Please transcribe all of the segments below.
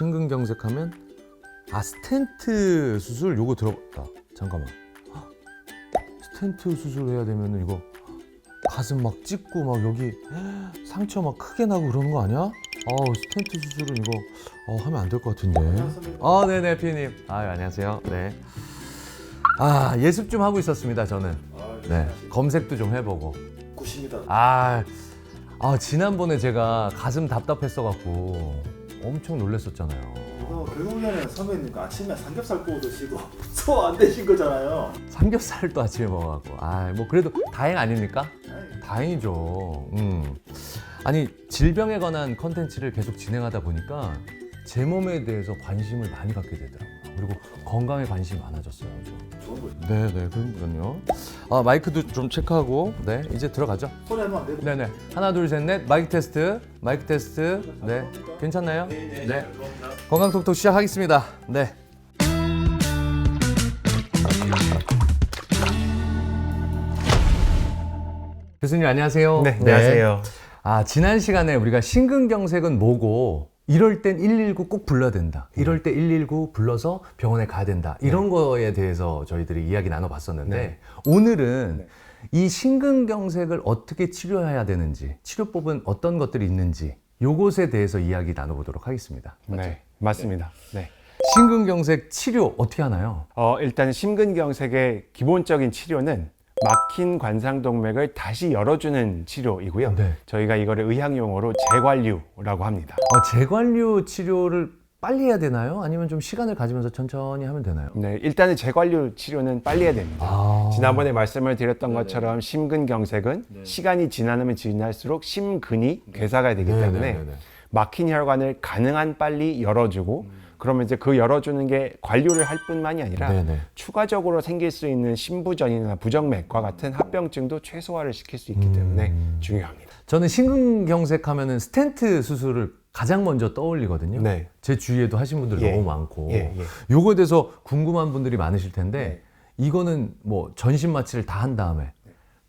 심근경색하면 스텐트 수술 요거 들어봤다. 잠깐만. 스텐트 수술해야 되면은 이거 가슴 막 찢고 막 여기 상처 막 크게 나고 그러는 거 아니야? 스텐트 수술은 이거 하면 안 될 것 같은데. 네네 피디님. 안녕하세요. 네. 예습 좀 하고 있었습니다 저는. 네. 검색도 좀 해보고. 굿입니다. 지난번에 제가 가슴 답답했어 갖고 엄청 놀랐었잖아요. 결국 전에 선배님 아침에 삼겹살 구워 드시고 소화 안 되신 거잖아요. 삼겹살도 아침에 먹어갖고 뭐 그래도 다행 아닙니까? 다행이죠. 아니 질병에 관한 컨텐츠를 계속 진행하다 보니까 제 몸에 대해서 관심을 많이 갖게 되더라고요. 그리고 건강에 관심이 많아졌어요. 좋은 거죠. 네네 그럼요. 마이크도 좀 체크하고 네 이제 들어가죠. 소리 한번 안 내도. 네네 하나 둘 셋 넷 마이크 테스트 네 괜찮나요? 네 건강톡톡 시작하겠습니다. 네. 교수님 안녕하세요. 네, 안녕하세요. 지난 시간에 우리가 심근경색은 뭐고 이럴 땐 119 꼭 불러야 된다. 이럴 때 119 불러서 병원에 가야 된다. 이런 거에 대해서 저희들이 이야기 나눠봤었는데 오늘은 이 심근경색을 어떻게 치료해야 되는지, 치료법은 어떤 것들이 있는지 요것에 대해서 이야기 나눠보도록 하겠습니다. 네, 맞습니다. 네. 심근경색 치료 어떻게 하나요? 일단 심근경색의 기본적인 치료는 막힌 관상동맥을 다시 열어주는 치료이고요. 네. 저희가 이거를 의학용어로 재관류라고 합니다. 재관류 치료를 빨리 해야 되나요? 아니면 좀 시간을 가지면서 천천히 하면 되나요? 네, 일단은 재관류 치료는 빨리 해야 됩니다. 지난번에 말씀을 드렸던 것처럼 심근경색은 시간이 지나면 지날수록 심근이 괴사가 되기 때문에 막힌 혈관을 가능한 빨리 열어주고 그러면 이제 그 열어주는 게 관료를 할 뿐만이 아니라 추가적으로 생길 수 있는 심부전이나 부정맥과 같은 합병증도 최소화를 시킬 수 있기 때문에 중요합니다. 저는 심근경색 하면은 스텐트 수술을 가장 먼저 떠올리거든요. 네. 제 주위에도 하신 분들이 너무 많고 요거에 대해서 궁금한 분들이 많으실 텐데 이거는 뭐 전신 마취를 다 한 다음에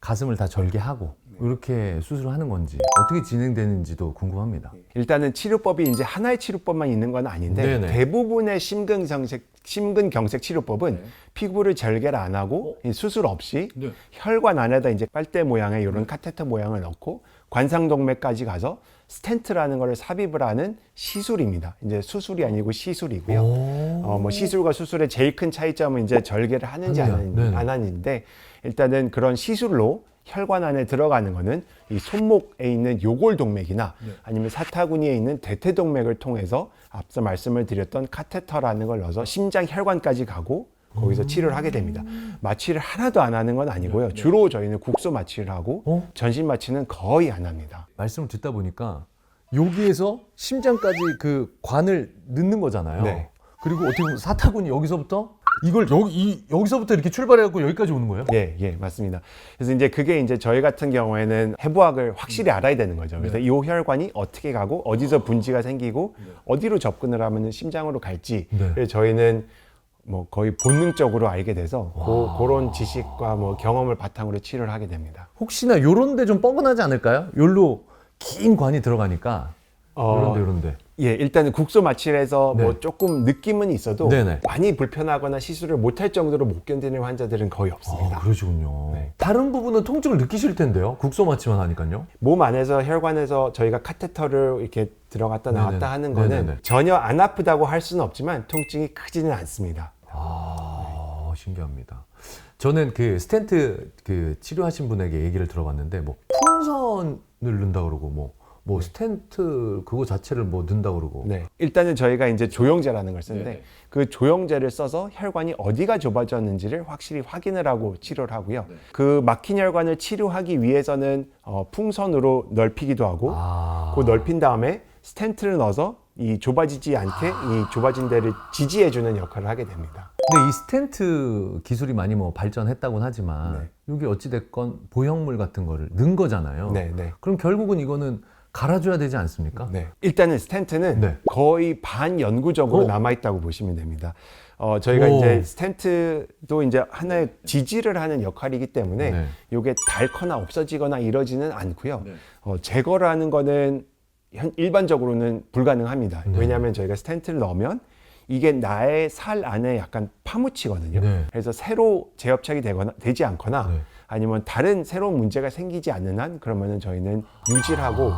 가슴을 다 절개하고 이렇게 수술을 하는 건지 어떻게 진행되는지도 궁금합니다. 일단은 치료법이 이제 하나의 치료법만 있는 건 아닌데 대부분의 심근경색 치료법은 피부를 절개를 안 하고 수술 없이 혈관 안에다 이제 빨대 모양의 이런 카테터 모양을 넣고 관상동맥까지 가서 스텐트라는 거를 삽입을 하는 시술입니다. 이제 수술이 아니고 시술이고요. 뭐 시술과 수술의 제일 큰 차이점은 이제 절개를 하는지 안 하는데 일단은 그런 시술로 혈관 안에 들어가는 거는 이 손목에 있는 요골동맥이나 아니면 사타구니에 있는 대퇴동맥을 통해서 앞서 말씀을 드렸던 카테터라는 걸 넣어서 심장 혈관까지 가고 거기서 치료를 하게 됩니다. 마취를 하나도 안 하는 건 아니고요. 주로 저희는 국소 마취를 하고 전신 마취는 거의 안 합니다. 말씀을 듣다 보니까 여기에서 심장까지 그 관을 넣는 거잖아요. 그리고 어떻게 보면 사타구니 여기서부터 이걸 여기서부터 이렇게 출발해갖고 여기까지 오는 거예요? 예, 맞습니다. 그래서 이제 그게 이제 저희 같은 경우에는 해부학을 확실히 알아야 되는 거죠. 그래서 이 혈관이 어떻게 가고 어디서 분지가 생기고 어디로 접근을 하면 심장으로 갈지 그래서 저희는 뭐 거의 본능적으로 알게 돼서 그런 지식과 뭐 경험을 바탕으로 치료를 하게 됩니다. 혹시나 요런 데 좀 뻐근하지 않을까요? 요로 긴 관이 들어가니까 요런데 예, 일단은 국소 마취를 해서 뭐 조금 느낌은 있어도 많이 불편하거나 시술을 못할 정도로 못 견디는 환자들은 거의 없습니다. 그러시군요. 다른 부분은 통증을 느끼실 텐데요. 국소 마취만 하니까요. 몸 안에서 혈관에서 저희가 카테터를 이렇게 들어갔다 나왔다 하는 거는 전혀 안 아프다고 할 수는 없지만 통증이 크지는 않습니다. 신기합니다. 저는 그 스텐트 그 치료하신 분에게 얘기를 들어봤는데 뭐 풍선을 넣는다 그러고 뭐 스텐트 그거 자체를 뭐 넣는다 그러고. 일단은 저희가 이제 조영제라는 걸 쓰는데 그 조영제를 써서 혈관이 어디가 좁아졌는지를 확실히 확인을 하고 치료를 하고요. 그 막힌 혈관을 치료하기 위해서는 풍선으로 넓히기도 하고 그 넓힌 다음에 스텐트를 넣어서 이 좁아지지 않게 이 좁아진 데를 지지해주는 역할을 하게 됩니다. 근데 이 스텐트 기술이 많이 뭐 발전했다고는 하지만 이게 어찌됐건 보형물 같은 거를 넣은 거잖아요. 그럼 결국은 이거는 갈아줘야 되지 않습니까? 일단은 스텐트는 거의 반영구적으로 남아있다고 보시면 됩니다. 저희가 이제 스텐트도 이제 하나의 지지를 하는 역할이기 때문에 이게 닳거나 없어지거나 이러지는 않고요. 제거를 하는 거는 일반적으로는 불가능합니다. 네. 왜냐하면 저희가 스텐트를 넣으면 이게 나의 살 안에 약간 파묻히거든요. 네. 그래서 새로 재협착이 되지 않거나 네. 아니면 다른 새로운 문제가 생기지 않는 한 그러면은 저희는 유지를 하고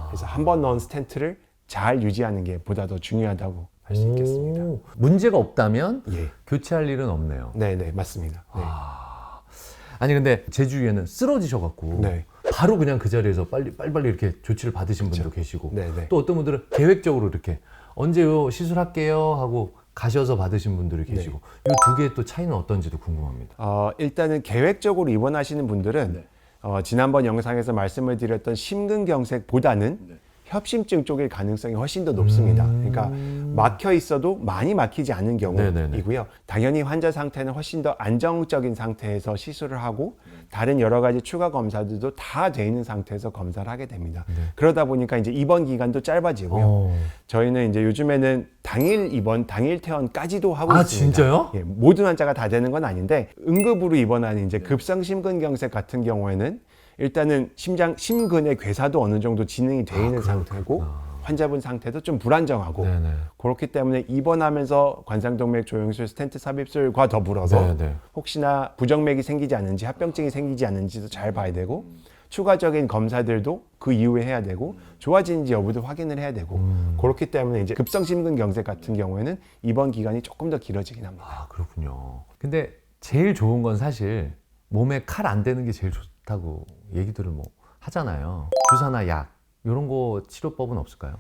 그래서 한 번 넣은 스텐트를 잘 유지하는 게 보다 더 중요하다고 할 수 있겠습니다. 오, 문제가 없다면 예. 교체할 일은 없네요. 네, 맞습니다. 네. 아니 근데 제 주위에는 쓰러지셔갖고 네. 바로 그냥 그 자리에서 빨리 이렇게 조치를 받으신 분도 계시고 네. 또 어떤 분들은 계획적으로 이렇게 언제요 시술할게요 하고 가셔서 받으신 분들이 계시고 이 두 개의 또 차이는 어떤지도 궁금합니다. 일단은 계획적으로 입원하시는 분들은 지난번 영상에서 말씀을 드렸던 심근경색보다는 협심증 쪽일 가능성이 훨씬 더 높습니다. 그러니까 막혀 있어도 많이 막히지 않는 경우이고요. 당연히 환자 상태는 훨씬 더 안정적인 상태에서 시술을 하고 다른 여러 가지 추가 검사들도 다 돼 있는 상태에서 검사를 하게 됩니다. 그러다 보니까 이제 입원 기간도 짧아지고요. 저희는 이제 요즘에는 당일 입원, 당일 퇴원까지도 하고 있습니다. 진짜요? 예, 모든 환자가 다 되는 건 아닌데 응급으로 입원하는 이제 급성 심근경색 같은 경우에는 일단은 심근의 괴사도 어느 정도 진행이 돼 있는 상태고 환자분 상태도 좀 불안정하고 그렇기 때문에 입원하면서 관상동맥 조영술 스텐트 삽입술과 더불어서 혹시나 부정맥이 생기지 않는지 합병증이 생기지 않는지도 잘 봐야 되고 추가적인 검사들도 그 이후에 해야 되고 좋아지는지 여부도 확인을 해야 되고 그렇기 때문에 이제 급성 심근경색 같은 경우에는 입원 기간이 조금 더 길어지긴 합니다. 아 그렇군요. 근데 제일 좋은 건 사실 몸에 칼 안 대는 게 제일 좋다고 얘기들을 뭐 하잖아요. 주사나 약 이런 거 치료법은 없을까요?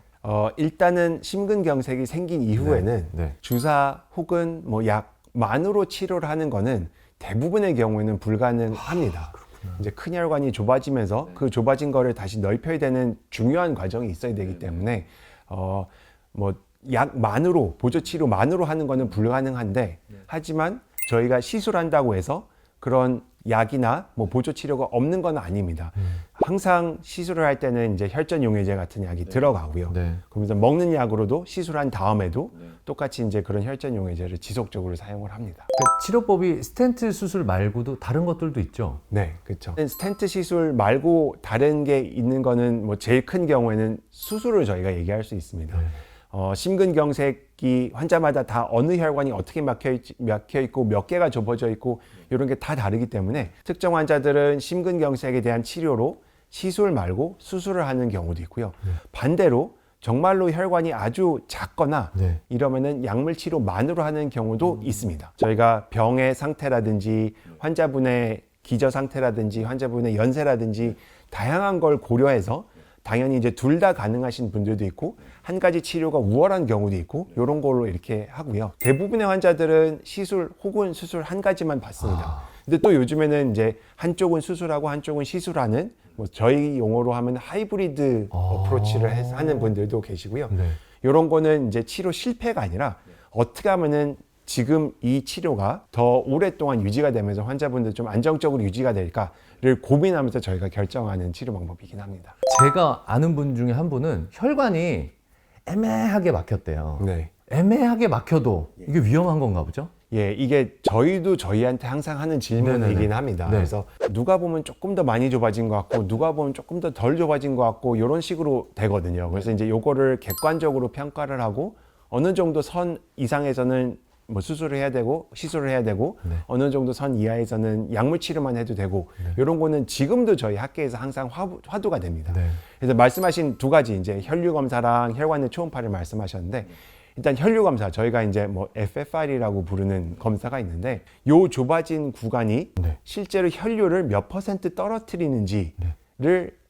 일단은 심근경색이 생긴 이후에는 주사 혹은 뭐 약만으로 치료를 하는 거는 대부분의 경우에는 불가능합니다. 이제 큰 혈관이 좁아지면서 그 좁아진 거를 다시 넓혀야 되는 중요한 과정이 있어야 되기 때문에 뭐 약만으로 보조 치료만으로 하는 거는 불가능한데 하지만 저희가 시술한다고 해서 그런 약이나 뭐 보조 치료가 없는 건 아닙니다. 항상 시술을 할 때는 이제 혈전 용해제 같은 약이 들어가고요. 그러면서 먹는 약으로도 시술한 다음에도 똑같이 이제 그런 혈전 용해제를 지속적으로 사용을 합니다. 그러니까 치료법이 스텐트 수술 말고도 다른 것들도 있죠? 네, 그렇죠. 스텐트 시술 말고 다른 게 있는 거는 뭐 제일 큰 경우에는 수술을 저희가 얘기할 수 있습니다. 심근경색이 환자마다 다 어느 혈관이 어떻게 막혀 있고 몇 개가 좁아져 있고 이런 게 다 다르기 때문에 특정 환자들은 심근경색에 대한 치료로 시술 말고 수술을 하는 경우도 있고요. 반대로 정말로 혈관이 아주 작거나 이러면은 약물 치료만으로 하는 경우도 있습니다. 저희가 병의 상태라든지 환자분의 기저 상태라든지 환자분의 연세라든지 다양한 걸 고려해서 당연히 이제 둘 다 가능하신 분들도 있고 한 가지 치료가 우월한 경우도 있고 이런 걸로 이렇게 하고요. 대부분의 환자들은 시술 혹은 수술 한 가지만 받습니다. 근데 또 요즘에는 이제 한쪽은 수술하고 한쪽은 시술하는 뭐 저희 용어로 하면 하이브리드 어프로치를 하는 분들도 계시고요. 이런 거는 이제 치료 실패가 아니라 어떻게 하면은 지금 이 치료가 더 오랫동안 유지가 되면서 환자분들 좀 안정적으로 유지가 될까를 고민하면서 저희가 결정하는 치료 방법이긴 합니다. 제가 아는 분 중에 한 분은 혈관이 애매하게 막혔대요. 애매하게 막혀도 이게 위험한 건가 보죠? 예, 이게 저희도 저희한테 항상 하는 질문이긴 합니다. 그래서 누가 보면 조금 더 많이 좁아진 것 같고 누가 보면 조금 더 덜 좁아진 것 같고 이런 식으로 되거든요. 그래서 이제 요거를 객관적으로 평가를 하고 어느 정도 선 이상에서는 뭐 수술을 해야 되고 시술을 해야 되고 어느 정도 선 이하에서는 약물 치료만 해도 되고 이런 거는 지금도 저희 학계에서 항상 화두가 됩니다. 그래서 말씀하신 두 가지 이제 혈류 검사랑 혈관 내 초음파를 말씀하셨는데 일단 혈류 검사 저희가 이제 뭐 FFR이라고 부르는 검사가 있는데 요 좁아진 구간이 실제로 혈류를 몇 % 떨어뜨리는지를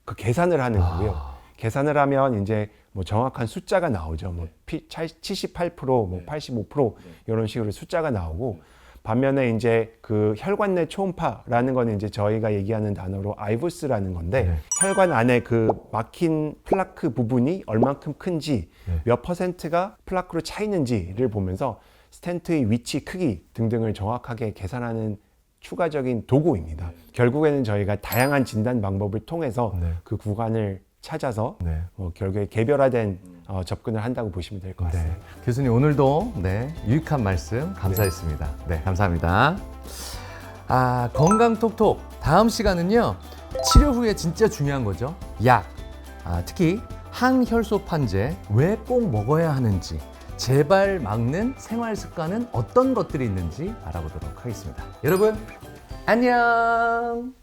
그 계산을 하는 거고요. 계산을 하면 이제 뭐 정확한 숫자가 나오죠. 뭐 78%, 뭐 85% 이런 식으로 숫자가 나오고 반면에 이제 그 혈관 내 초음파라는 거는 이제 저희가 얘기하는 단어로 아이부스라는 건데 혈관 안에 그 막힌 플라크 부분이 얼만큼 큰지 몇 %가 플라크로 차 있는지를 보면서 스텐트의 위치, 크기 등등을 정확하게 계산하는 추가적인 도구입니다. 결국에는 저희가 다양한 진단 방법을 통해서 그 구간을 찾아서 결국에 개별화된 접근을 한다고 보시면 될 것 같습니다. 교수님 오늘도 유익한 말씀 감사했습니다. 감사합니다. 건강톡톡 다음 시간은요 치료 후에 진짜 중요한 거죠. 약, 특히 항혈소판제 왜 꼭 먹어야 하는지, 재발 막는 생활 습관은 어떤 것들이 있는지 알아보도록 하겠습니다. 여러분, 안녕!